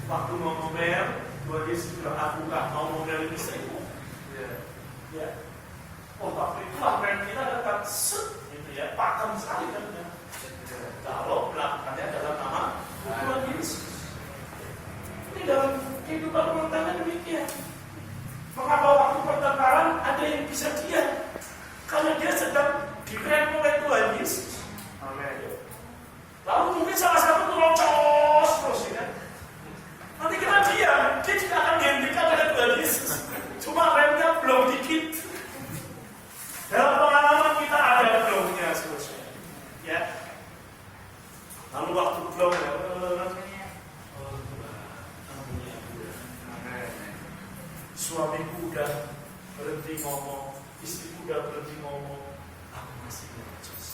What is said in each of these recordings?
Waktu mau ngomel, Tuhan Yesus bilang, aku gak mau ngomelin istrimu. Ya. Oh, waktu itu rem kita datang set, gitu ya, pakem sekali kan. Kalau melakukannya dalam nama Tuhan Yesus. Ini dalam kehidupan rumah tangga demikian. Mengapa waktu pertengkaran ada yang bisa diam? Karena dia sedang direm oleh Tuhan Yesus. Amin. Lalu mungkin salah satu tuh locos terus ya. Nanti kita diam, dia tidak akan dihentikan oleh Tuhan Yesus. Cuma remnya belum dikit. Dalam pengalaman kita ada blownya selesai. Ya. Lalu waktu blow ya, suamiku udah berhenti ngomong, istriku udah berhenti ngomong, aku masih ngocos.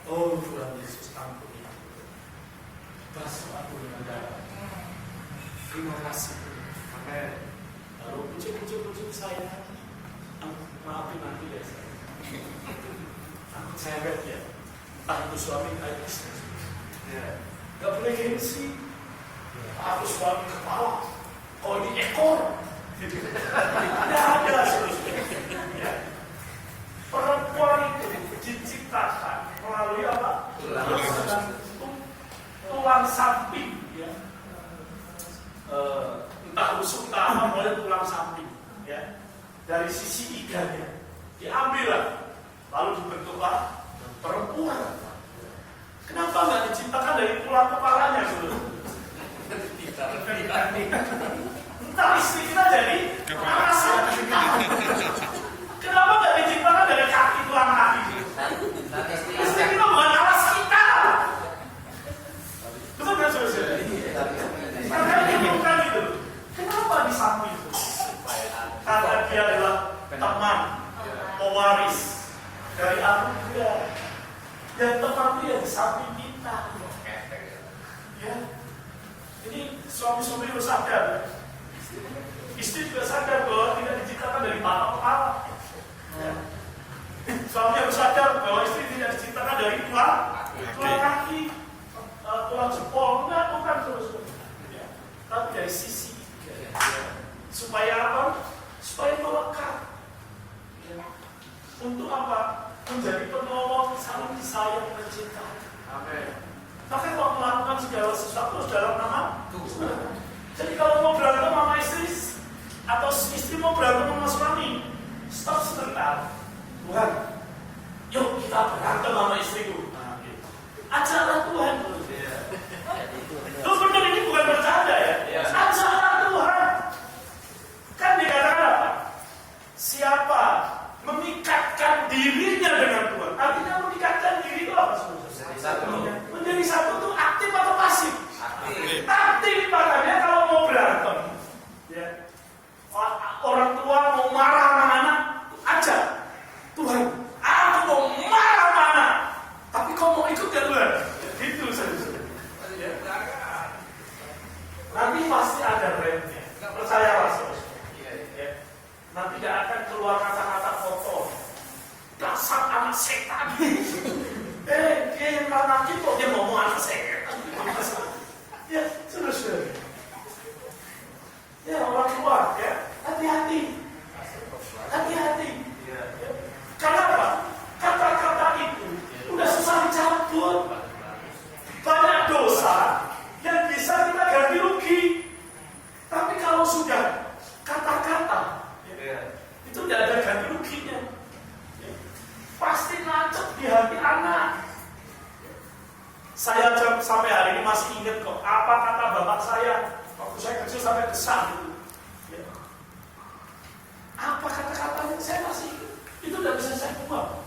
Oh Tuhan Yesus, ampuni aku. Basuh aku dengan darah. Terima kasih. Amin. Lalu pucuk saya, maafin nanti ya saya. Aku cewek ya, entah itu suami atau istri. Gak boleh gengsi. Aku suami kepala, kalau ini ekor. Tidak ada seterusnya. Perempuan itu diciptakan melalui apa? Tulang samping. Ya. Entah rusuk utama boleh tulang samping. Ya. Dari sisi iganya diambillah, lalu dibentuklah perempuan. Kenapa nggak diciptakan dari tulang kepalanya dulu? Entah istri kita jadi alasan kita. Kenapa nggak diciptakan dari kaki tulang kaki? Istri kita bukan alas kita. Betul nggak saudara? Karena dia bukan itu. Kenapa di samping itu? Karena dia adalah teman, pewaris dari aku juga. Dan teman dia di samping kita. Ya. Ini suami-suami harus sadar. Istri juga sadar bahwa tidak diciptakan dari mata kepala. Ya. Suami harus sadar bahwa istri tidak diciptakan dari tulang kaki, tulang jempol, bukan terus. Ya. Tapi dari sisi. Ya. Supaya apa? Supaya melekat. Ya. Untuk apa? Menjadi penolong, saling disayang, mencintai. Amin. Maka kalau melakukan segala sesuatu dalam nama Tuhan. Jadi kalau mau berantem sama istri atau istri mau berantem sama suami, stop sebentar. Tuhan, yuk kita berantem sama istriku. Acara Tuhan. Terus benar ini bukan bercanda ya. Acara Tuhan. Kan dikatakan apa? Siapa mengikatkan dirinya dengan Tuhan? Artinya mengikatkan diri itu apa sebenarnya? Menjadi satu itu aktif atau pasif? Aktif. Makanya kalau mau berantem, ya, orang tua mau marah sama anak, ajak Tuhan, aku mau marah sama anak, tapi kau mau ikut ya Tuhan? Gitu saja. Ya. Nanti pasti ada remnya. Percayalah saudara. Ya. Nanti tidak akan keluar kata-kata kotor. Dasar anak setan. Nanti kok dia ngomong anak setan. Ya, saudara. Ya, orang tua, ya, hati-hati. Hati-hati. Karena apa? Kata-kata itu udah susah dicabut. Banyak dosa yang bisa kita ganti rugi. Tapi kalau sudah kata-kata, itu tidak ada ganti ruginya. Pasti nancep di hati anak. Saya sampai hari ini masih ingat kok apa kata bapak saya waktu saya kecil sampai besar gitu. Ya. Apa kata-katanya saya masih ingat. Itu tidak bisa saya buang.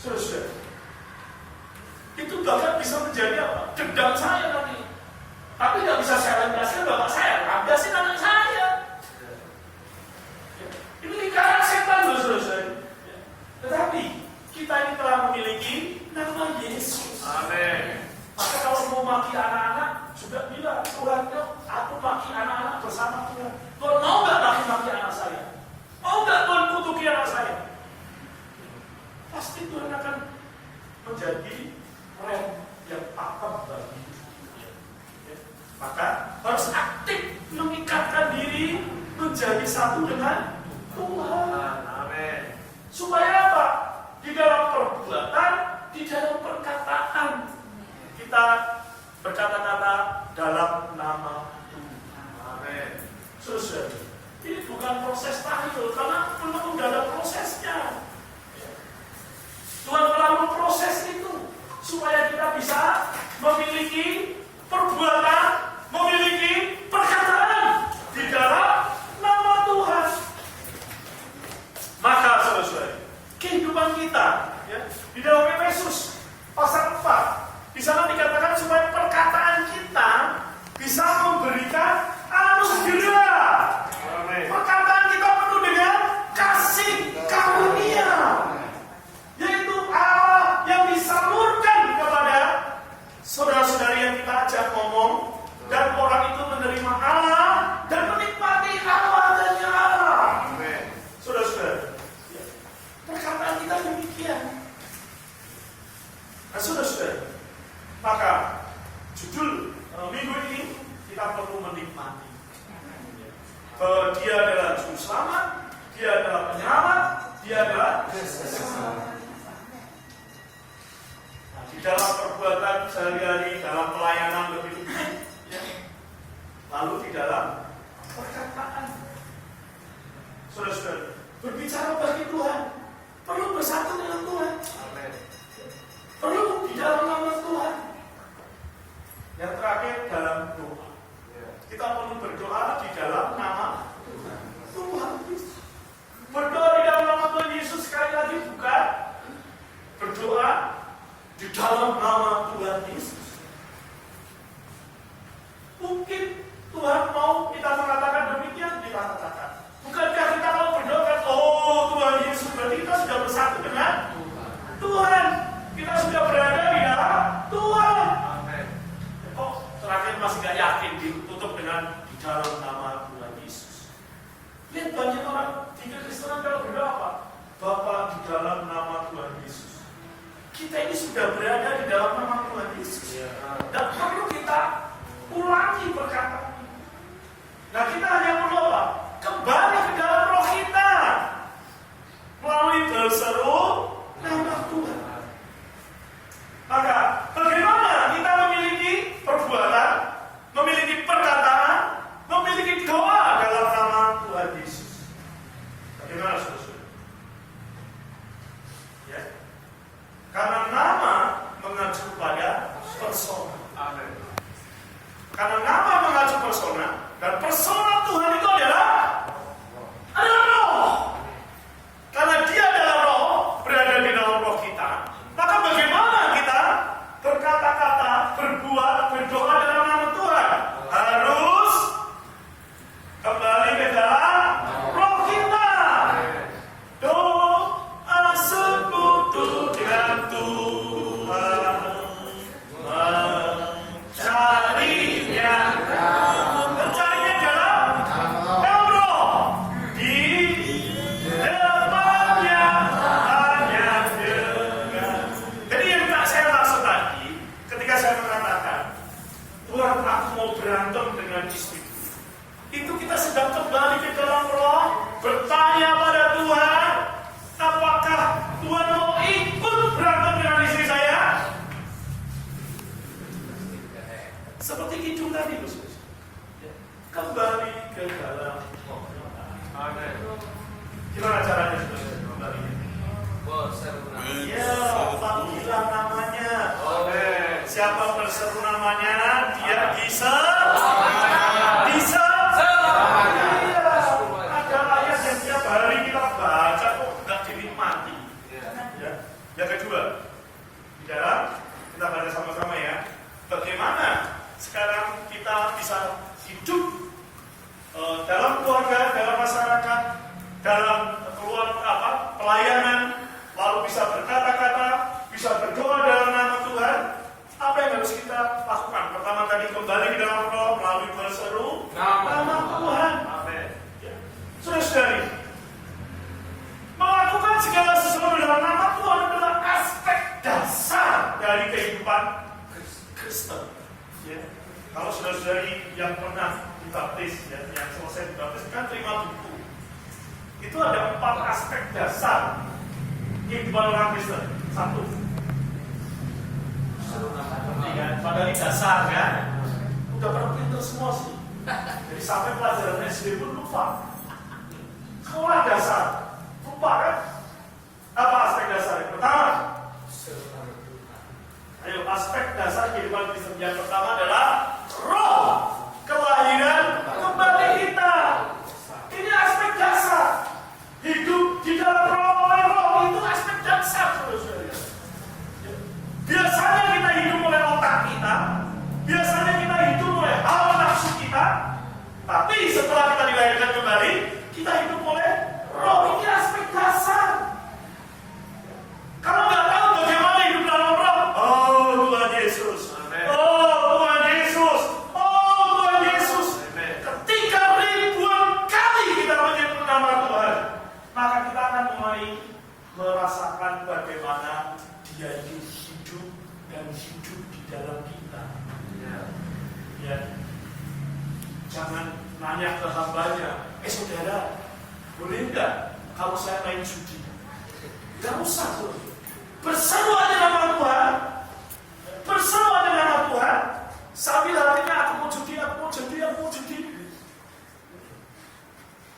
Sudah. Itu bahkan bisa menjadi apa? Dendam saya nanti. Tapi tidak bisa saya lampiaskan bapak saya, lampiasin anak saya. Ya. Ini lingkaran setan loh saudara. Ya. Tetapi kita ini telah memiliki nama Yesus. Amin. Maka kalau mau maki anak-anak, juga bilang Tuhan, aku maki anak-anak bersama Tuhan. Tuhan mau nggak maki anak saya? Mau nggak Tuhan kutuki anak saya? Pasti Tuhan akan menjadi rem yang pakem bagi. Maka harus aktif mengikatkan diri menjadi satu dengan Tuhan. Amin. Supaya apa? Di dalam perbuatan, di dalam perkataan kita berkata-kata dalam nama Tuhan. Amin. Saudara, ini bukan proses tahil, karena memang udah ada prosesnya. Tuhan telah memproses itu supaya kita bisa memiliki perbuatan, memiliki perkataan di dalam nama Tuhan. Maka saudara, kehidupan kita ya, di dalam Efesus pasal 4 di sana dikatakan supaya perkataan kita bisa memberikan anugerah. Perkataan kita penuh dengan kasih karunia, yaitu Allah yang disalurkan kepada saudara-saudari yang kita ajak ngomong, dan orang itu menerima Allah dan menikmati Allah dan Allah. Saudara-saudara, perkataan kita demikian. Nah, saudara-saudara, maka judul minggu ini kita perlu menikmati. Dia adalah juru selamat, dia adalah penyelamat, dia adalah di dalam perbuatan sehari-hari, dalam pelayanan lebih ya. Lalu di dalam perkataan. Saudara-saudara, berbicara bagi Tuhan perlu bersatu dengan Tuhan. Amin. Perlu di dalam nama Tuhan. Yang terakhir dalam doa. Kita perlu berdoa di dalam nama Tuhan Yesus. Berdoa di dalam nama Tuhan Yesus sekali lagi bukan berdoa di dalam nama Tuhan Yesus. Mungkin Tuhan mau kita mengatakan demikian, kita katakan. Bukankah kita mau berdoa, oh Tuhan Yesus, berarti kita sudah bersatu dengan Tuhan. Kita sudah berada di dalam Tuhan. Amin. Kok terakhir masih gak yakin ditutup dengan di dalam nama Tuhan Yesus? Lihat banyak orang di Kristenan kalau berdoa apa? Bapa di dalam nama Tuhan Yesus. Kita ini sudah berada di dalam nama Tuhan Yesus. Dan perlu kita ulangi perkataan ini. Nah, kita hanya perlu apa? Kembali ke dalam roh kita melalui berseru nama Tuhan. Maka bagaimana kita memiliki perbuatan, memiliki perkataan, memiliki doa dalam nama Tuhan Yesus? Bagaimana saudara? Ya. Karena nama mengacu pada persona. Amin. Karena nama mengacu persona, dan persona Tuhan itu adalah roh. Karena dia adalah roh, berada di dalam roh kita, maka bagaimana kita berkata-kata, berbuat, berdoa dalam nama Tuhan? Harus kembali ke dalam roh kita. Doa sekutu dengan Tuhan, mencarinya. Mencarinya dalam roh. Di depannya hanya dengan. Jadi yang tak saya maksud tadi, ketika saya mengatakan Tuhan, aku mau berantem dengan istriku, itu kita sedang kembali ke dalam roh, bertanya pada Tuhan, apakah Tuhan mau ikut berantem dengan istri saya? Seperti hidung tadi, kembali ke dalam roh. Amin. Gimana caranya kembali? Iya, panggilan namanya. Amin. Siapa berseru namanya, dia bisa. Bisa. Iya. Ada ayat yang tiap hari kita baca kok nggak dinikmati. Ya. Yang kedua, di dalam kita baca sama-sama ya. Bagaimana sekarang kita bisa hidup dalam keluarga, dalam masyarakat, dalam pelayanan, lalu bisa berkata-kata, bisa berdoa dalam nama Tuhan. Apa yang harus kita lakukan? Pertama tadi kembali ke dalam roh melalui berseru nama Tuhan. Amin. Ya. Saudara-saudari, melakukan segala sesuatu dalam nama Tuhan adalah aspek dasar dari kehidupan Kristen. Ya. Kalau saudara-saudari yang pernah dibaptis, ya, yang selesai dibaptis kan terima buku. Itu ada 4 aspek dasar kehidupan orang Kristen. 1. Padahal ini dasar kan? Udah pernah pinter semua sih. Jadi sampai pelajaran SD pun lupa. Sekolah dasar lupa kan? Apa aspek dasar? Yang pertama, ayo aspek dasar kehidupan Kristen yang pertama adalah roh kelahiran kembali kita. Ini aspek dasar. Hidup di dalam roh itu aspek dasar, saudara-saudara. Biasanya kita hidup oleh otak kita, biasanya kita hidup oleh hawa nafsu kita, tapi setelah kita dilahirkan kembali, kita hidup oleh roh. Ini aspek dasar. Kalau nggak tahu bagaimana hidup dalam roh, oh Tuhan Yesus, oh Tuhan Yesus, oh Tuhan Yesus. Ketika ribuan kali kita menyebut nama Tuhan, maka kita akan mulai merasakan bagaimana Dia itu hidup dan hidup di dalam kita. Ya. Jangan nanya ke hambanya, saudara, boleh nggak kalau saya main judi? Gak usah tuh. Berseru aja nama Tuhan, berseru aja nama Tuhan, sambil hatinya aku mau judi.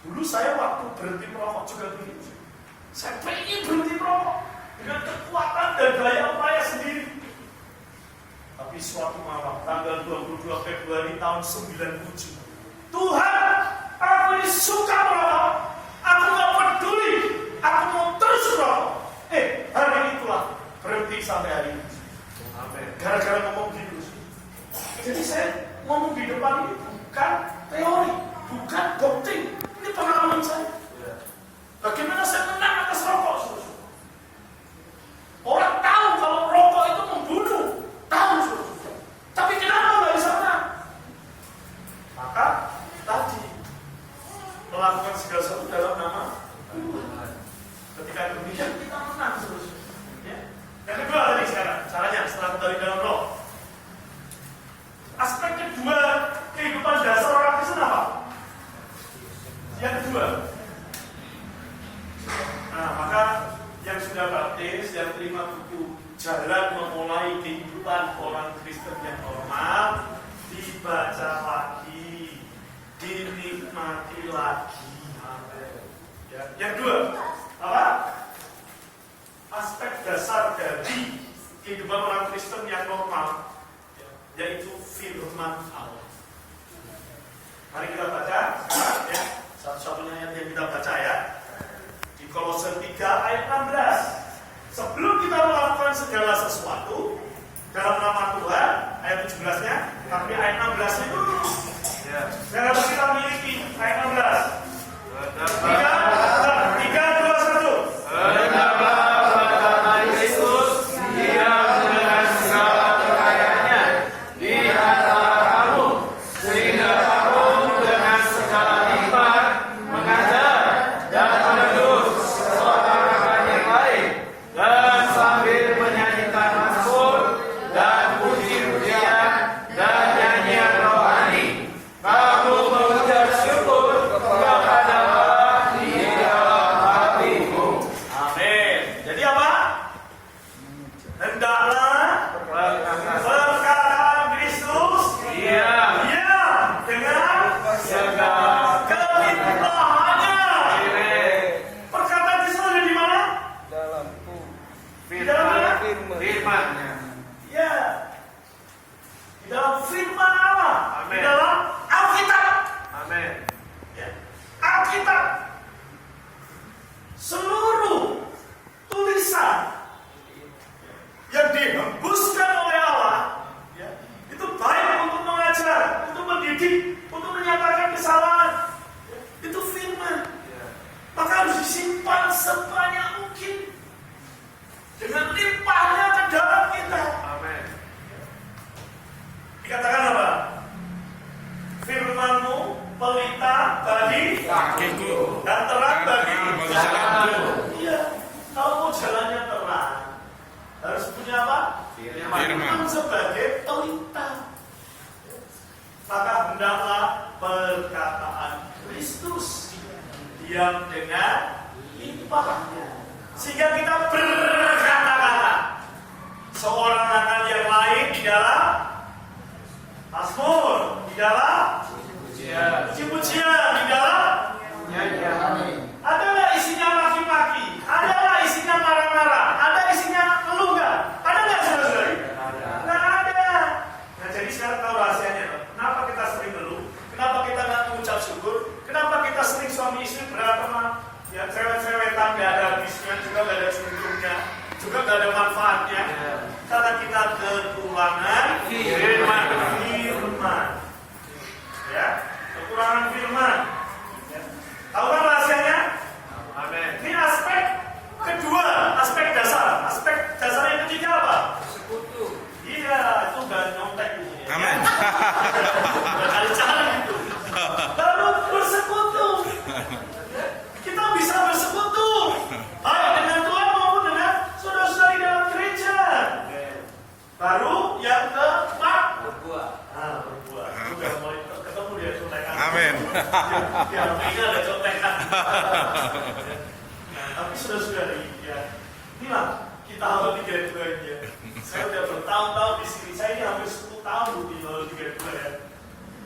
Dulu saya waktu berhenti merokok juga begitu. Saya pengen berhenti merokok dengan kekuatan dan daya upaya sendiri. Tapi suatu malam, tanggal 22 Februari tahun 97, Tuhan, aku ini suka merokok, aku gak peduli, aku mau terus merokok. Hari itulah berhenti sampai hari ini. Gara-gara ngomong gitu. Jadi saya ngomong di depan ini bukan teori, bukan doktrin. Ini pengalaman saya. Bagaimana saya menang atas rokok? Orang tahu kalau rokok itu membunuh, tahu. Tapi kenapa nggak bisa menang? Maka tadi melakukan segala sesuatu dalam nama Tuhan. Ketika demikian kita menang terus. Ya. Yang kedua tadi sekarang caranya setelah kembali dalam roh. Aspek kedua kehidupan dasar orang Kristen apa? Yang kedua. Nah, maka yang sudah baptis, yang terima buku Jalan Memulai Kehidupan Orang Kristen yang Normal, dibaca lagi, dinikmati lagi. Ya. Yang kedua, apa? Aspek dasar dari kehidupan orang Kristen yang normal, yaitu firman Allah. Mari kita baca sekarang ya. Satu-satunya yang kita baca ya. Di Kolose 3 ayat 16. Sebelum kita melakukan segala sesuatu dalam nama Tuhan, ayat 17-nya, tapi ayat 16-nya dulu. Yang harus kita miliki, ayat 16. 3, 2, 1. maka hendaklah perkataan Kristus diam dengan limpahnya, sehingga kita berkata-kata seorang akan yang lain di dalam Mazmur, di dalam puji-pujian, di dalam nyanyian. Ada nggak isinya maki-maki? Ada nggak isinya marah-marah? Ada isinya keluh nggak? Ada nggak saudara-saudari? Nggak ada. Nah, jadi sekarang tahu rahasianya. Kenapa kita sering keluh? Kenapa kita nggak mengucap syukur? Kenapa kita sering suami istri berantem? Ya, cewek-cewetan nggak ada habisnya, juga nggak ada untungnya, juga nggak ada manfaatnya. Karena kita kekurangan firman. Ya, kekurangan firman. Ya. Tahu kan rahasianya? Amin. Ini aspek kedua, aspek dasar. Aspek dasar yang ketiga apa? Sekutu. Iya, itu udah nyontek gitu ya. Amin. Udah kali-kali gitu. Lalu bersekutu. Kita bisa bersekutu baik dengan Tuhan maupun dengan saudara-saudari dalam gereja. Baru yang keempat, berbuah. Berbuah. Udah mulai ketemu dia contekan. Amin. Ya, ini ada contekan. Nah, tapi saudara-saudari, ya, inilah kita harus digaris-garis ya. Saya udah bertahun-tahun di sini. Saya ini hampir 10 tahun di Liga 2 ya.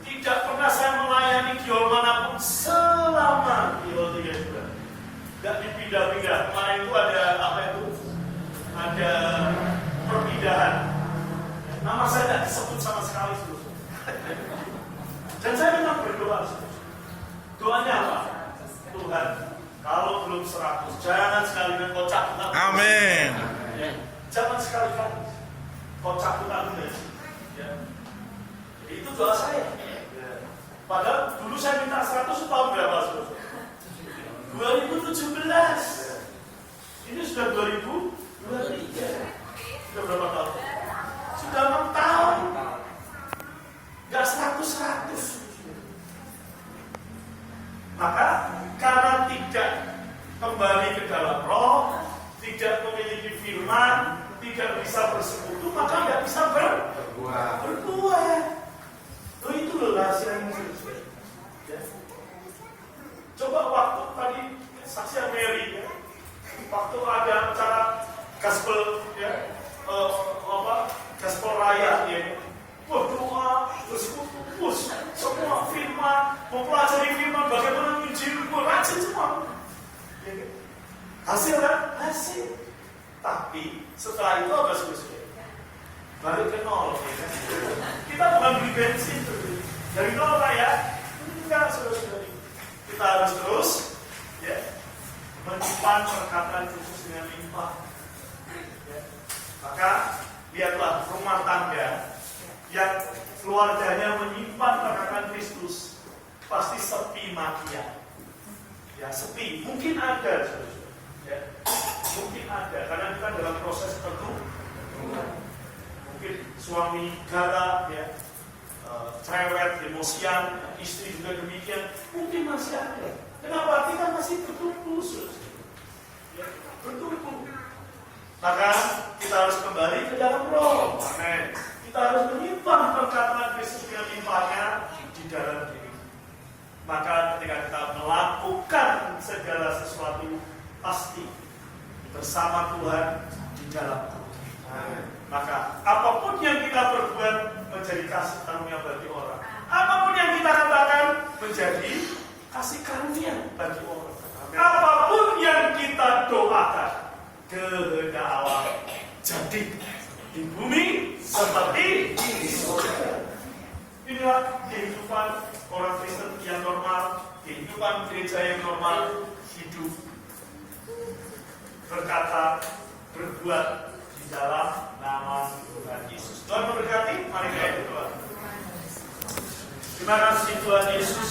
Tidak pernah saya melayani kiol manapun selama kiol Liga 2. Tidak dipindah-pindah. Kemarin itu ada apa itu? Ada perpindahan. Nama saya tidak disebut sama sekali. Dan saya memang berdoa. Doanya apa? Tuhan, kalau belum 100, jangan sekali kocak kita. Amin. Ya. Jangan sekali-kali kocak kita ya. Jadi itu doa saya. Padahal dulu saya minta 100 tahun berapa? 2017. Ini sudah 2023. Sudah berapa tahun? Sudah 6 tahun. Gak 100. Maka karena tidak kembali ke dalam roh, tidak memiliki firman, tidak bisa bersekutu, maka tidak bisa berbuah. Itu loh rahasianya. Ya. Coba waktu tadi saksi Mary, ya. Waktu ada acara gospel, ya, gospel raya, ya. Berdoa, bersekutu, semua firman, mempelajari firman, bagaimana menjadi rajin semua. Ya. Hasil kan? Hasil. Tapi setelah itu apa sebetulnya? Balik ke nol. Ya. Kita bukan beli bensin dari nol Pak ya. Enggak, saudara-saudari. Kita harus terus ya, menyimpan perkataan Kristus dengan limpah. Ya. Maka lihatlah rumah tangga yang keluarganya menyimpan perkataan Kristus pasti sepi makian. Ya, sepi. Mungkin ada, saudara-saudari. Ya. Mungkin ada, karena kita dalam proses pertumbuhan. Mungkin suami galak, ya, cerewet, emosian, istri juga demikian. Mungkin masih ada. Kenapa? Kita masih bertumbuh, ya, bertumbuh. Maka kita harus kembali ke dalam roh. Amin. Kita harus menyimpan perkataan Kristus yang limpahnya di dalam diri. Maka ketika kita melakukan segala sesuatu, pasti bersama Tuhan di dalam Tuhan. Maka apapun yang kita perbuat menjadi kasih karunia bagi orang. Apapun yang kita katakan menjadi kasih karunia bagi orang. Apapun yang kita doakan, kehendak Allah jadi di bumi seperti di surga. Inilah kehidupan orang Kristen yang normal, kehidupan gereja yang normal, hidup berkata, berbuat di dalam nama Tuhan Yesus. Tuhan memberkati, mari kita berdoa. Terima kasih Tuhan Yesus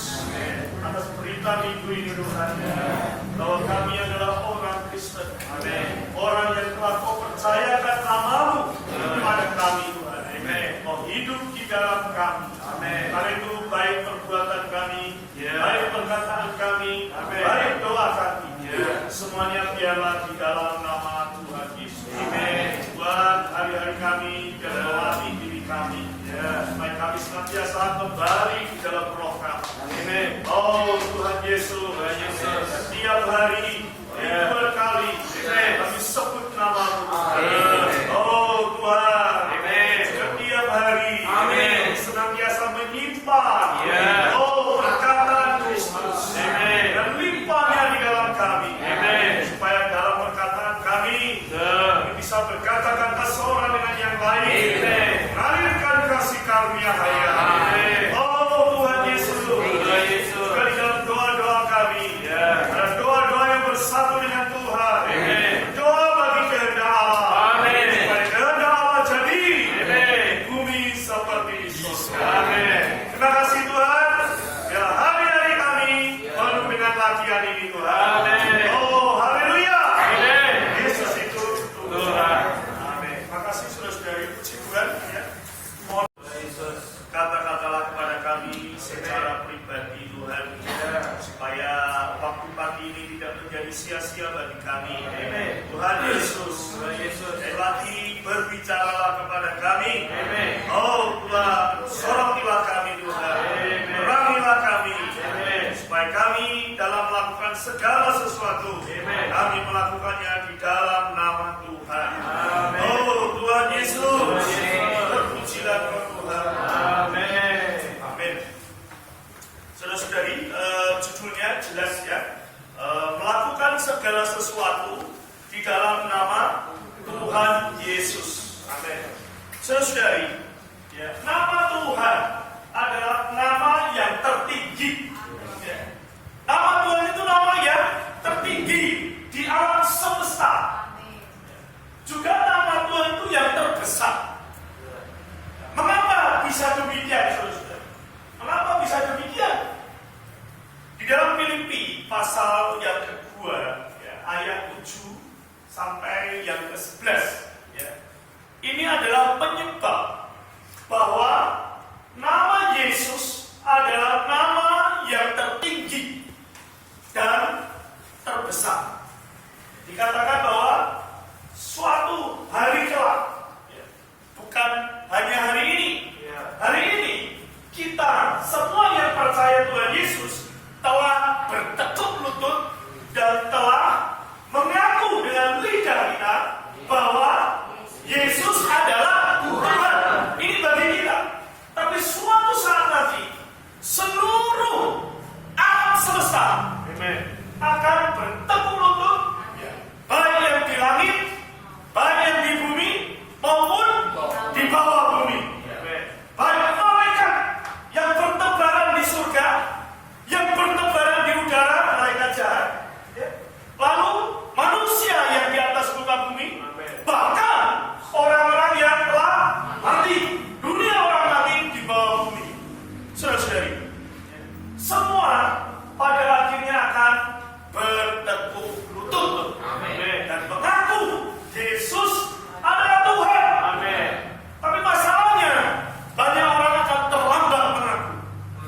atas berita minggu ini Tuhan, bahwa kami adalah orang Kristen, orang yang telah Kau percayakan namamu kepada kami Tuhan. Mau hidup di dalam kami. Karena itu baik perbuatan kami, baik perkataan kami, baik doa kami, semuanya biarlah di dalam nama Tuhan Yesus. Buat hari-hari kami dan doa diri kami, supaya kami semakin senantiasa kembali di dalam roh kami. Amin. Oh Tuhan Yesus, Tuhan Yesus. setiap hari, ribuan kali, kami sebut nama-Mu. Amin. Oh Tuhan, Amin. setiap hari, Amin. senantiasa menyimpan, Ya. oh perkataan Kristus, Amin. dan limpahnya di dalam kami, Amin. supaya dalam perkataan kami, kami bisa berkata-kata seorang dengan yang lain, Amin. mengalirkan kasih karunia haya. Amin. Oh Tuhan Yesus, Tuhan Yesus. juga di dalam doa-doa kami, Ya. ada doa-doa yang bersatu dengan Tuhan. Amin. Doa bagi kehendak Allah. Amin. Supaya kehendak Allah jadi Amin. di bumi seperti di surga. Amin. Terima kasih Tuhan. Ya, hari-hari kami penuh dengan latihan ini Tuhan. Amin. Oh, haleluya. Amin. Yesus itu Tuhan. Amin. Makasih saudara-saudari, puji Tuhan. Ya. Mohon Tuhan Yesus. kata-katalah kepada kami secara pribadi Tuhan, supaya waktu pagi ini tidak menjadi sia-sia bagi kami. Amin. Tuhan Yesus, Tuhan Yesus. sekali lagi berbicaralah kepada kami. Amin. Oh Tuhan, sorotilah kami Tuhan, Amin. terangilah kami, Amin. supaya kami dalam melakukan segala sesuatu, Amin. kami melakukannya di dalam nama Tuhan. Amin. Oh Tuhan Yesus, Tuhan Yesus. terpujilah Tuhan. Amin. Amin. Saudara-saudari, judulnya jelas ya, melakukan segala sesuatu di dalam nama Tuhan Yesus. Amin. Saudara-saudari, ya, nama Tuhan adalah nama yang tertinggi. Ya. Nama Tuhan itu nama yang tertinggi di alam semesta. Juga nama Tuhan itu yang terbesar. Mengapa bisa demikian, saudara-saudara? Mengapa bisa demikian? Di dalam Filipi pasal yang kedua, ya, ayat 7 sampai yang ke-11, ya, ini adalah penyebab bahwa nama Yesus adalah nama yang tertinggi dan terbesar. Dikatakan bahwa suatu hari kelak, ya, bukan hanya hari ini. Hari ini kita semua yang percaya Tuhan Yesus telah bertekuk lutut dan telah mengaku dengan lidah kita bahwa Yesus adalah Tuhan. Ini bagi kita. Tapi suatu saat nanti seluruh alam semesta akan bertekuk lutut, baik yang di langit, baik yang di bumi maupun di bawah bumi. Baik malaikat yang bertebaran di surga, yang bertebaran di udara, malaikat jahat, ya. Lalu manusia yang di atas muka bumi, bahkan orang-orang yang telah mati, dunia orang mati di bawah bumi. Saudara-saudari, semua pada akhirnya akan bertekuk lutut dan mengaku Yesus adalah Tuhan. Tapi masalahnya, banyak orang akan terlambat mengaku.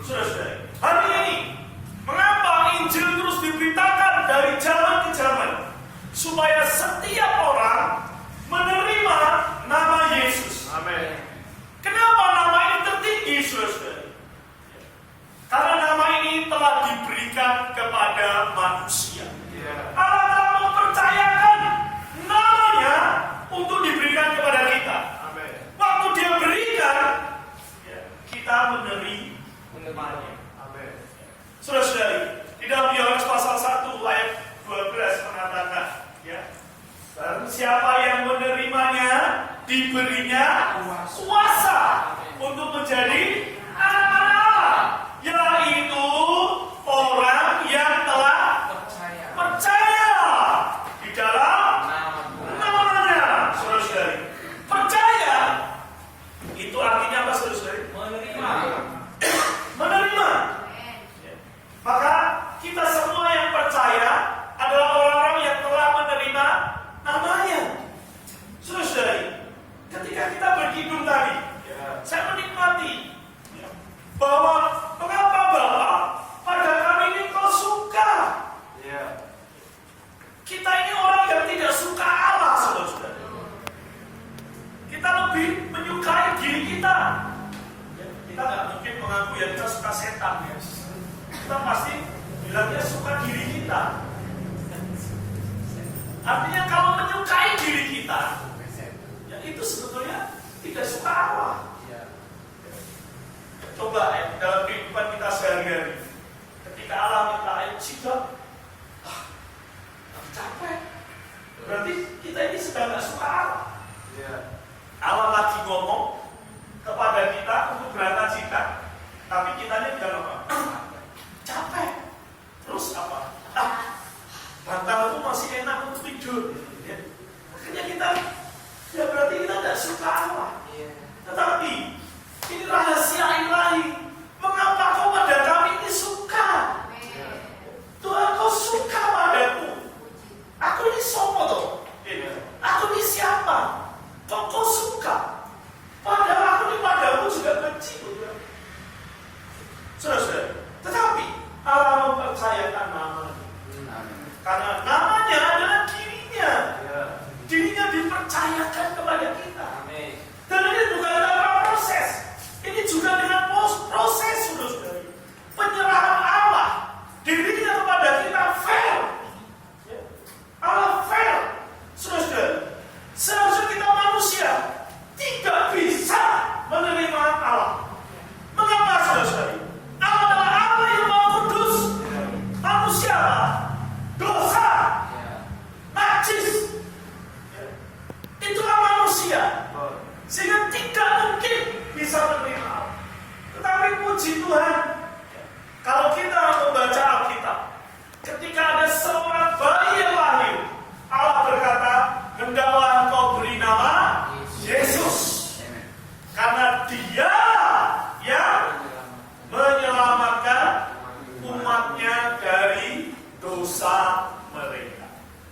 Saudara-saudari, hari ini mengapa Injil terus diberitakan dari zaman ke zaman, supaya setiap orang menerima nama Yesus. Kenapa nama ini tertinggi, saudara-saudari? Karena nama ini telah diberikan kepada manusia. Allah telah mempercayakan namanya untuk diberikan kepada kita. Waktu dia berikan, ya, kita menerimanya. Saudara-saudari, di dalam Yohanes pasal 1 ayat 12 mengatakan, ya, barang siapa yang menerimanya diberinya kuasa untuk menjadi anak-anak Allah, yaitu orang yang telah percaya di dalam namanya. Saudara-saudari, percaya itu artinya apa, saudara-saudari? Menerima. Maka kita semua yang percaya adalah orang-orang yang telah menerima namanya. Saudara-saudari, ketika kita berkidung tadi, saya menikmati bahwa mengapa Bapak pada kami ini kau suka. Kita ini orang yang tidak suka Allah, saudara-saudari. Kita lebih menyukai diri kita. Kita nggak ya kita suka setan ya. Kita pasti bilangnya suka diri kita. Artinya kalau menyukai diri kita, ya itu sebetulnya tidak suka Allah. Coba dalam kehidupan kita sehari-hari, ketika Allah minta ayo sidang, capek. Berarti kita ini sedang tidak suka Allah. Allah lagi ngomong kepada kita untuk berangkat sidang, tapi kitanya bilang apa? Capek. Terus apa? Bantal itu masih enak untuk tidur. Makanya kita, ya berarti kita tidak suka Allah. Tetapi ini rahasia ilahi. Mengapa kau pada kami ini suka? Tuhan, kau suka padaku. Aku ini siapa toh? Aku ini siapa? Kau suka. Padahal aku ini padamu juga benci. Saudara-saudara, tetapi Allah mempercayakan namanya. Karena namanya adalah dirinya. Dirinya dipercayakan kepada kita. Dan ini bukan dalam proses. Ini juga dengan proses, saudara-saudara. Penyerahan Allah. Dirinya kepada kita fair. Allah fair. Saudara-saudara, seharusnya kita manusia tidak bisa menerima Allah. Mengapa, saudara-saudara? Allah adalah Allah yang Maha Kudus. Manusia dosa, najis. Itulah manusia. Sehingga tidak mungkin bisa menerima Allah. Tetapi puji Tuhan, kalau kita membaca Alkitab, ketika ada seorang bayi yang lahir, Allah berkata, hendaklah engkau beri nama Yesus. Karena Dia yang menyelamatkan umatnya dari dosa mereka.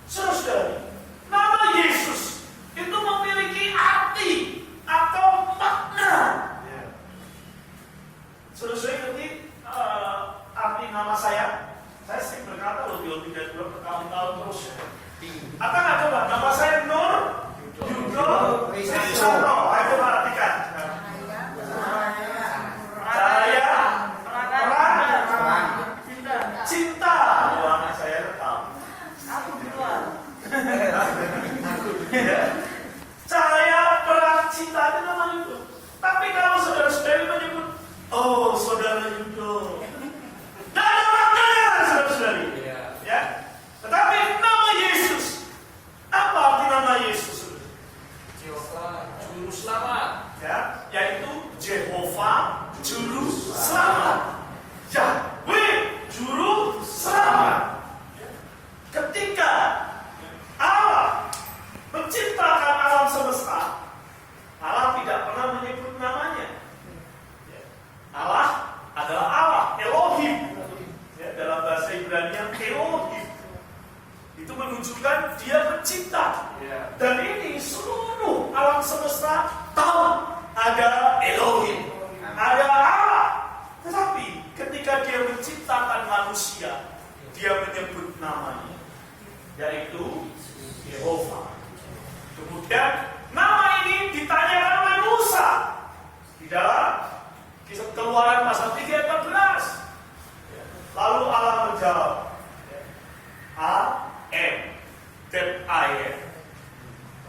Saudara-saudari, nama Yesus itu memiliki arti atau makna. Saudara-saudari ngerti arti nama saya? Saya sering berkata loh di tidak dua bertahun-tahun terus. Akan ada Pak, nama saya Nur Yudo Krisno. Ayo perhatikan. Saya perang cinta. Anak saya tahu. Aku duluan. Saya perang cinta itu nama itu. Tapi kalau saudara-saudari menyebut, oh saudara Yudo, tidak ada maknanya, saudara-saudari. Ya. Tetapi nama Yesus, apa arti nama Yesus? Juru selamat. Ya, yaitu Jehovah Juru Selamat. Yahweh Juru Selamat. Ketika Allah menciptakan alam semesta, Allah tidak pernah menyebut namanya. Allah adalah Allah, Elohim. Ya, dalam bahasa Ibrani yang Elohim itu menunjukkan Dia pencipta. Dan ini seluruh alam semesta tahu ada Elohim, ada Allah. Tetapi ketika Dia menciptakan manusia, Dia menyebut namanya, yaitu Yehova. Kemudian nama ini ditanyakan oleh Musa di dalam Kisah Keluaran pasal 3 ayat 14. Lalu Allah menjawab, I am that I am.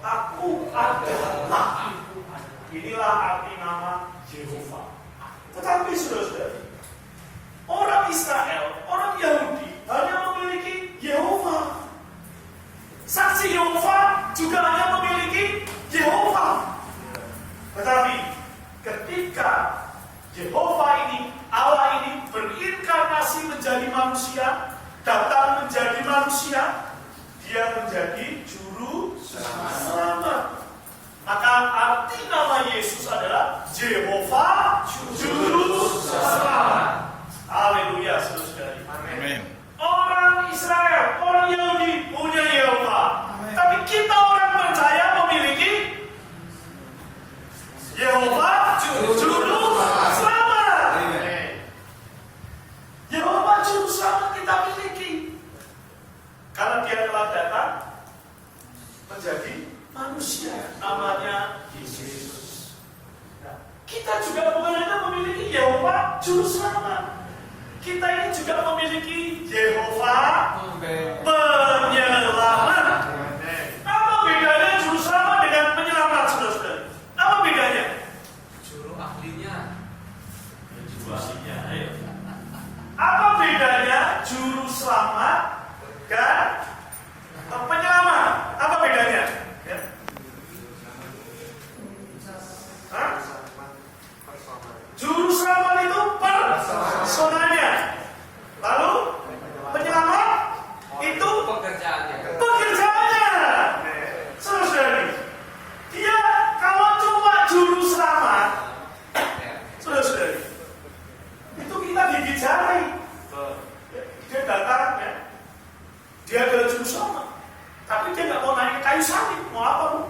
Aku adalah. Inilah arti nama Yehova. Tetapi saudara-saudari, orang Israel, orang Yahudi hanya memiliki Yehova. Saksi Yehova juga hanya memiliki Yehova. Tetapi ketika Yehova ini, Allah ini berinkarnasi menjadi manusia, datang menjadi manusia, Dia menjadi juru selamat. Maka arti nama Yesus adalah Jehovah Juru Selamat. Haleluya, saudara-saudari. Amin. Orang Israel, orang Yahudi punya Yehova, tapi kita orang percaya memiliki Yehova Juru Selamat. Yehova Juru Selamat kita miliki karena Dia telah datang menjadi manusia, namanya Yesus. Nah, kita juga bukan hanya memiliki selamat. Kita ini juga memiliki Yehova penyelamat. Apa bedanya juru selamat dengan penyelamat, saudara-saudara? Apa bedanya? Juru ahlinya. Juru ahlinya, ayo. Apa bedanya juru selamat dan penyelamat? Apa bedanya? Ya. Hah? Juru selamat itu personanya. Lalu penyelamat itu pekerjaannya. Saudara-saudari, dia kalau cuma juru selamat, saudara-saudari, itu kita gigit jari. Dia datang, ya. Dia adalah juru selamat, tapi dia nggak mau naik ke kayu salib. Mau apa, Bu?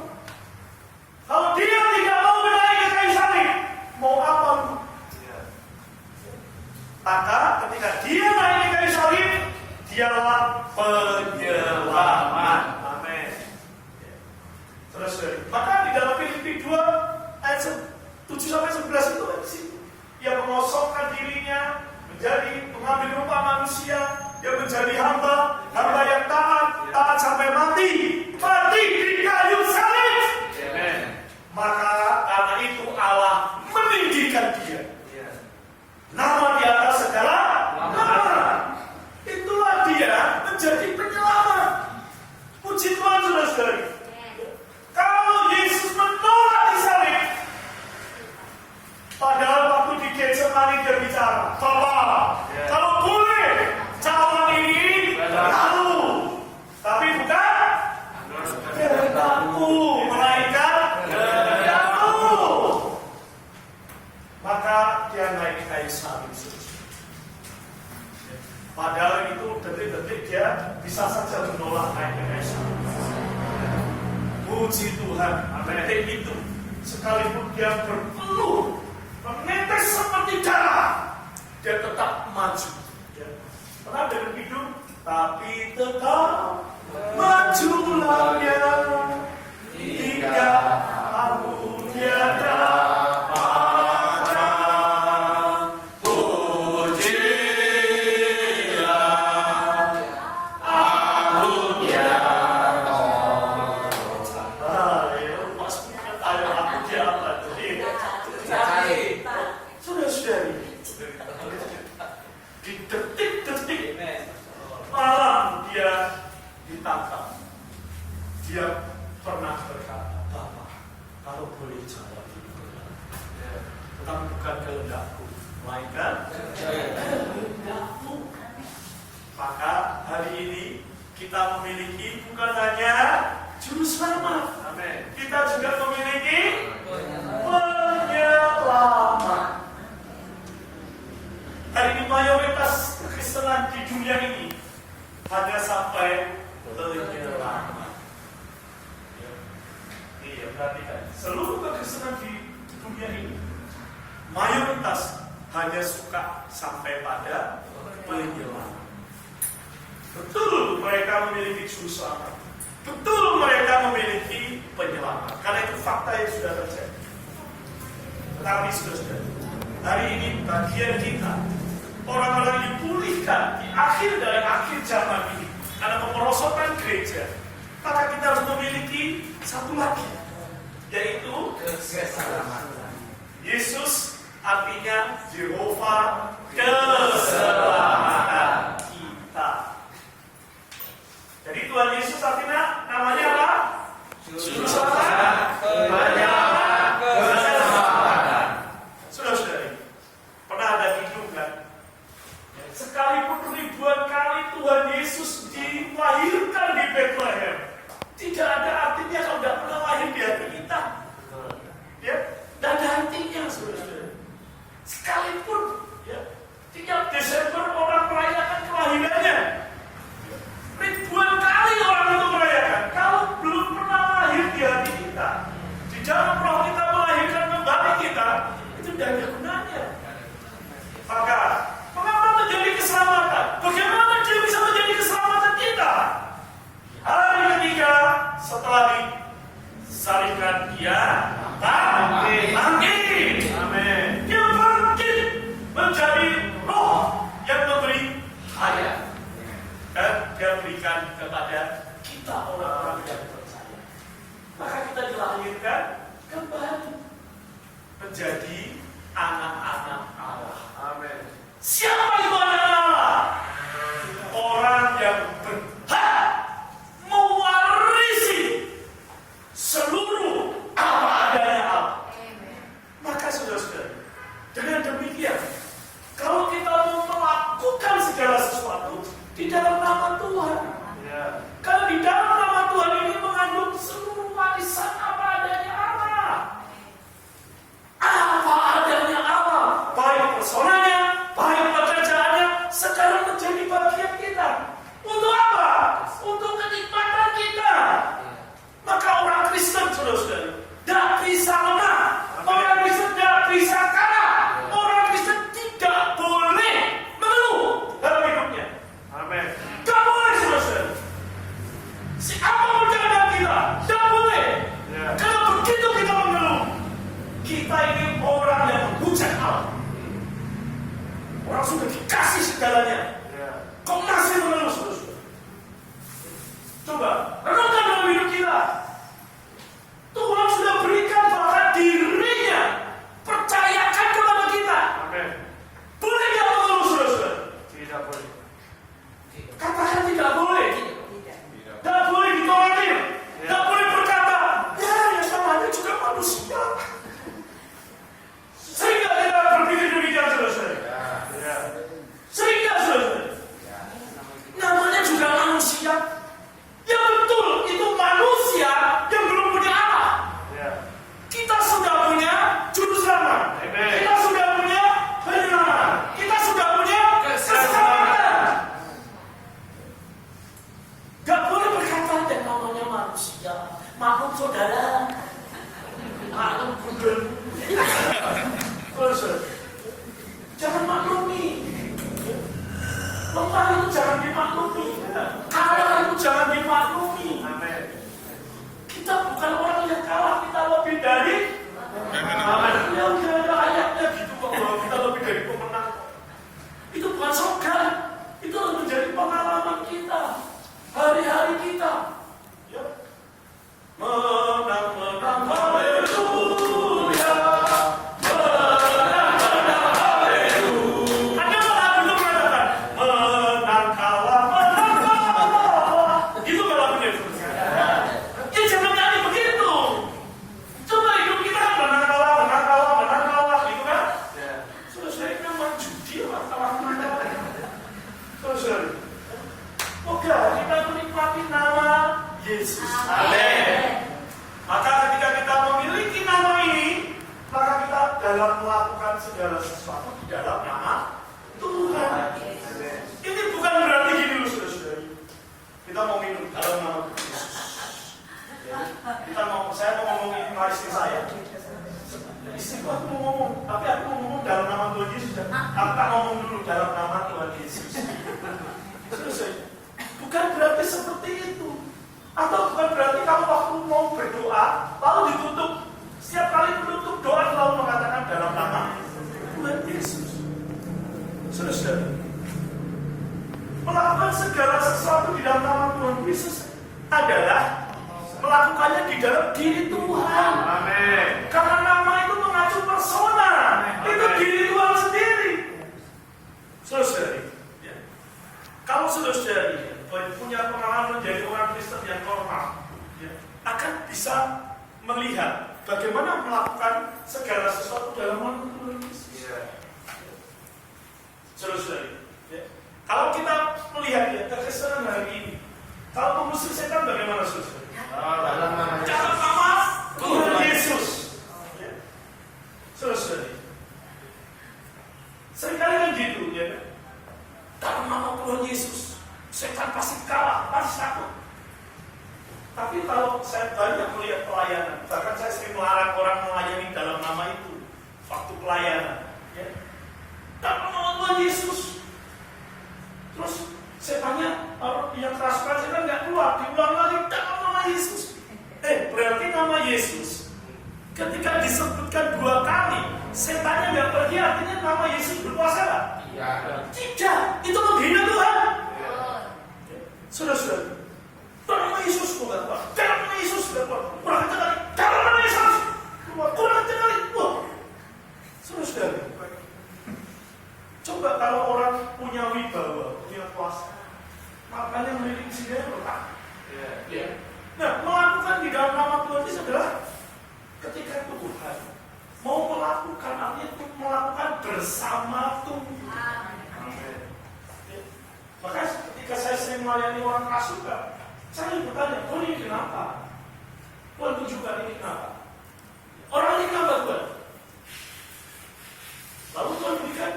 Kalau dia tidak mau naik ke kayu salib, mau apa, Bu? Maka ketika dia naik ke kayu salib, dialah penyelamat. Amin. Terus, maka di dalam Filipi 2 ayat 7-11 itu di situ. Ia mengosongkan dirinya menjadi mengambil rupa manusia, dia menjadi hamba yang taat sampai mati di kayu salib. Maka karena itu Allah meninggikan dia. Nama di atas segala nama. Itulah dia menjadi penyelamat. Puji Tuhan, saudara-saudari. Kalau Yesus menolak disalib, padahal waktu di Getsemani dia bicara, Bapa, kalau boleh cawan ini lalu, tapi bukan kehendakku, melainkan kehendakmu. Maka dia naik ke kayu salib. Padahal itu detik-detik dia bisa saja menolak naik ke kayu salib. Puji Tuhan, detik itu sekalipun dia berpeluh menetes seperti darah, dia tetap maju. Pernah dengan hidup, tapi tetap majulah dia hingga aku tiada. Di detik-detik malam dia ditangkap. Dia pernah berkata, Bapak, kalau boleh jawab itu, tetapi bukan kehendakku, melainkan kehendakmu. Maka hari ini kita memiliki bukan hanya juru selamat, kita juga memiliki penyelamat. Hari ini mayoritas kekristenan di dunia ini hanya sampai penyelamat. Iya, perhatikan. Seluruh kekristenan di dunia ini mayoritas hanya suka sampai pada penyelamat. Betul mereka memiliki juru selamat. Betul mereka memiliki penyelamat. Karena itu fakta yang sudah terjadi. Tetapi sudah hari ini bagian kita, orang-orang yang dipulihkan di akhir dari akhir zaman ini karena pemerosotkan gereja, maka kita harus memiliki satu lagi, yaitu keselamatan. Yesus artinya Yehova keselamatan kita. Jadi Tuhan Yesus artinya namanya apa? Juru selamat, penyelamat, keselamatan. Saudara-saudari, pernah ada hidup kan? Sekalipun ribuan kali Tuhan Yesus dilahirkan di Bethlehem, tidak ada artinya kalau tidak pernah lahir di hati kita. Ya, tidak ada artinya, saudara-saudara. Sekalipun, ya, tidak berikan kepada kita orang-orang yang percaya. Maka kita dilahirkan kembali menjadi anak-anak Allah. Amin. Siapa itu anak Allah? Orang yang berhak mewarisi seluruh apa adanya Allah. Maka saudara-saudara, dengan demikian, kalau kita mau melakukan segala sesuatu di dalam nama Tuhan, kalau di dalam nama Tuhan ini mengandung seluruh warisan apa adanya Allah. Apa adanya Allah, baik personanya, baik pekerjaannya, sekarang menjadi bagian kita. Untuk apa? Untuk kenikmatan kita. Maka orang Kristen, saudara-saudara, tidak bisa menang. Orang Kristen tidak bisa kalah. Orang Kristen tidak boleh mengeluh dalam hidupnya. Amin. Tidak boleh, saudara-saudara. Apapun keadaan kita, tidak boleh. Karena begitu kita mengeluh, kita ini orang yang menghujat Allah. Orang sudah dikasih segalanya, kok masih mengeluh, saudara-saudara? Coba renungkan dalam hidup kita. Tuhan sudah berikan bahkan dirinya, percayakan kepada kita. Amin. Boleh tidak mengeluh, saudara-saudara? Tidak boleh. Katakan tidak boleh. Tidak boleh ditolerir. Tidak boleh berkata, ya yang namanya juga manusia. Sehingga kita berpikir demikian, saudara-saudara. Sehingga, saudara-saudara, namanya juga manusia. Ya betul, itu manusia yang belum punya Allah. Kita sudah punya juru selamat. Kita sudah punya penyelamat. Kita sudah punya keselamatan. Gak boleh berkata yang namanya manusia. Maklum saudara, maklum Google. Terus, jangan maklumi. Lemah itu jangan dimaklumi. Kalah itu jangan dimaklumi. Amin. Kita bukan orang yang kalah, kita lebih dari pemenang. Ya udah ada ayatnya gitu kok, bahwa kita lebih dari pemenang. Itu bukan slogan, itu menjadi pengalaman kita, hari-hari kita. Ya. Menang, menang, haleluya. Menang, menang, haleluya. Ada lagu itu mengatakan menang kalah, menang kalah. Itu kalau lagunya. Ya jangan nyanyi begitu. Coba hidup kita kan menang kalah, menang kalah, menang kalah, gitu kan? Sudah saya memang judi lah kalah menang. Terus, oke, kita menikmati nama Yesus. Amin. Maka ketika kita memiliki nama ini, maka kita dalam melakukan segala sesuatu di dalam nama Tuhan. Ini bukan berarti gini loh, saudara-saudara. Kita mau minum dalam nama Yesus. Saya mau ngomongin istri saya. Istriku aku mau ngomong, tapi aku mau ngomong dalam nama Tuhan Yesus. Aku tak ngomong dulu dalam nama Tuhan Yesus. Selesai. Bukan berarti seperti itu. Atau bukan berarti kamu waktu mau berdoa, lalu ditutup. Setiap kali menutup doa selalu mengatakan dalam nama Tuhan Yesus. Selesai. Melakukan segala sesuatu di dalam nama Tuhan Yesus adalah melakukannya di dalam diri Tuhan. Amin. Karena nama itu mengacu persona. Itu diri Tuhan sendiri. Saudara, ya. Kalau saudara punya pengalaman menjadi orang Kristen yang normal, ya, akan bisa melihat bagaimana melakukan segala sesuatu dalam nama Tuhan Yesus. Saudara, ya. Kalau kita melihat ya kekristenan hari ini, kalau mengusir setan bagaimana, saudara? Dalam nama Tuhan Yesus. Selesai. Seringkali kan gitu, ya kan? Dalam nama Tuhan Yesus, setan pasti kalah, pasti takut. Tapi kalau saya banyak melihat pelayanan, bahkan saya sering melarang orang melayani dalam nama itu waktu pelayanan. Ya. Dalam nama Tuhan Yesus. Terus setannya yang kerasukan setan nggak keluar, diulang lagi dalam nama Yesus. Berarti nama Yesus ketika disebutkan 2 kali, setannya nggak pergi, artinya nama Yesus berkuasa nggak? Tidak, itu menghina Tuhan. Sudah coba kalau orang punya wibawa, punya kuasa, makanya melirik sini berkah. Ya. Nah, melakukan di dalam nama Tuhan itu adalah ketika Tuhan mau melakukan, artinya itu melakukan bersama Tuhan. Ya. Maka ketika saya sering melayani orang rasuka, saya bertanya, Tuhan ini kenapa? Tuhan tunjukkan ini kenapa? Orang ini kenapa Tuhan? Lalu Tuhan berikan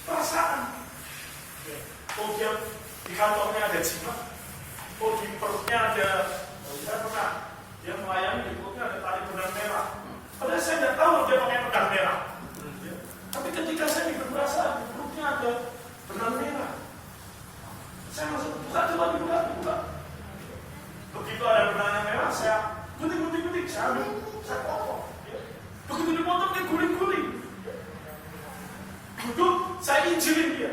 perasaan. Oh dia di kantongnya ada jimat. Oh di perutnya ada, saya pernah dia melayani di perutnya ada tali benang merah. Padahal saya tidak tahu dia pakai pedang merah. Tapi ketika saya diberi perasaan di perutnya ada benang merah, saya langsung buka, coba dibuka. Begitu ada benang merah, saya gunting, saya ambil, saya potong. Begitu dipotong dia guling-guling. Duduk, saya injilin dia.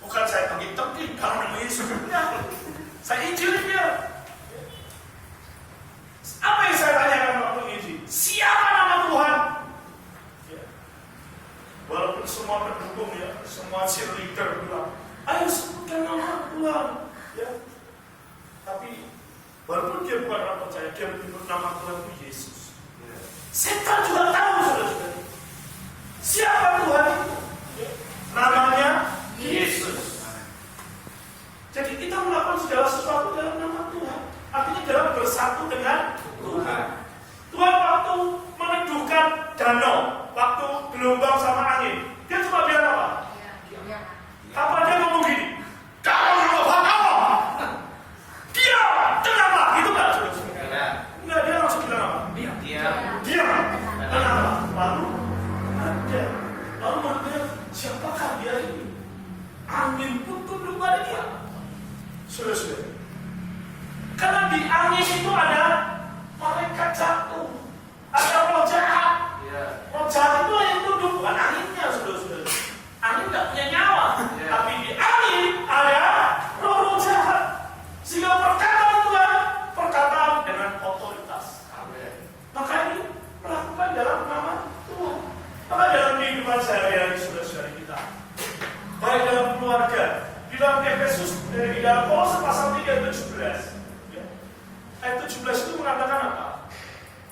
Bukan saya tengking-tengking, karena nama Yesus. Saya injilin dia. Apa yang saya tanyakan waktu ini? Siapa nama Tuhan? Walaupun semua pendukung ya, semua cheerleader bilang, ayo sebutkan nama Tuhan. Ya. Tapi walaupun dia bukan orang percaya, dia menyebut nama Tuhan itu Yesus. Setan juga tahu, saudara-saudara. Siapa Tuhan itu? Namanya Yesus. Jadi kita melakukan segala sesuatu dalam nama Tuhan. Artinya dalam bersatu dengan Tuhan. Tuhan waktu meneduhkan danau, waktu gelombang sama angin, dia cuma bilang apa? Apa dia ngomong gini? Kamu Tuhan Allah. Dia dengarlah. Itu enggak, saudara-saudara? Enggak, dia langsung bilang apa? Dia. Kenapa? Lalu ada. Lalu menurutnya, siapakah dia ini? Angin pun tunduk pada dia. Saudara-saudara. Karena di angin itu ada malaikat jatuh. Ada roh jahat. Roh jahat itu yang tunduk, bukan anginnya, saudara-saudara. Angin tidak punya nyawa. Tapi di angin ada roh jahat. Sehingga perkataan Tuhan, perkataan dengan otoritas. Maka ini melakukan dalam nama Tuhan. Maka dalam kehidupan sehari-hari saudara-saudara kita, baik dalam keluarga, di dalam Efesus, di dalam Kolose pasal 3 ayat 17. Ayat 17 itu mengatakan apa?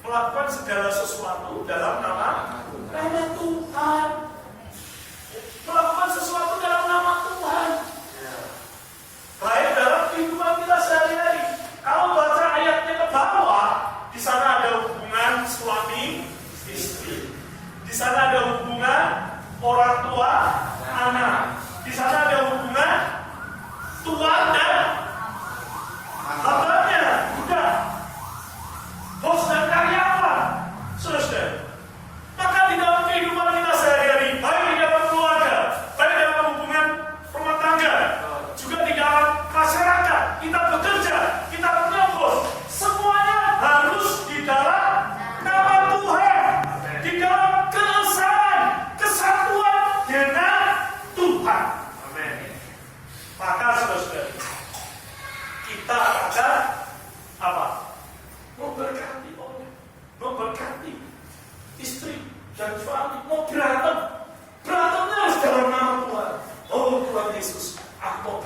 Melakukan segala sesuatu dalam nama Tuhan. Melakukan sesuatu dalam nama Tuhan. Baik dalam kehidupan kita sehari-hari. Kalau baca ayatnya ke bawah, di sana ada hubungan suami istri. Di sana ada hubungan orang tua anak. Di sana ada hubungan tuan dan hambanya. Udah. Bos dan karyawan. Saudara. Maka di dalam kehidupan kita sehari-hari, baik di dalam keluarga, baik dalam hubungan rumah tangga, juga di dalam masyarakat, kita bekerja, kita punya bos, semuanya harus di dalam nama Tuhan, di dalam keesaan, kesatuan dengan Tuhan. Amin. Maka saudara-saudara, kita akan apa? Memberkati orang, memberkati istri dan suami, mau berantemnya harus dalam nama Tuhan. Oh Tuhan Yesus, aku mau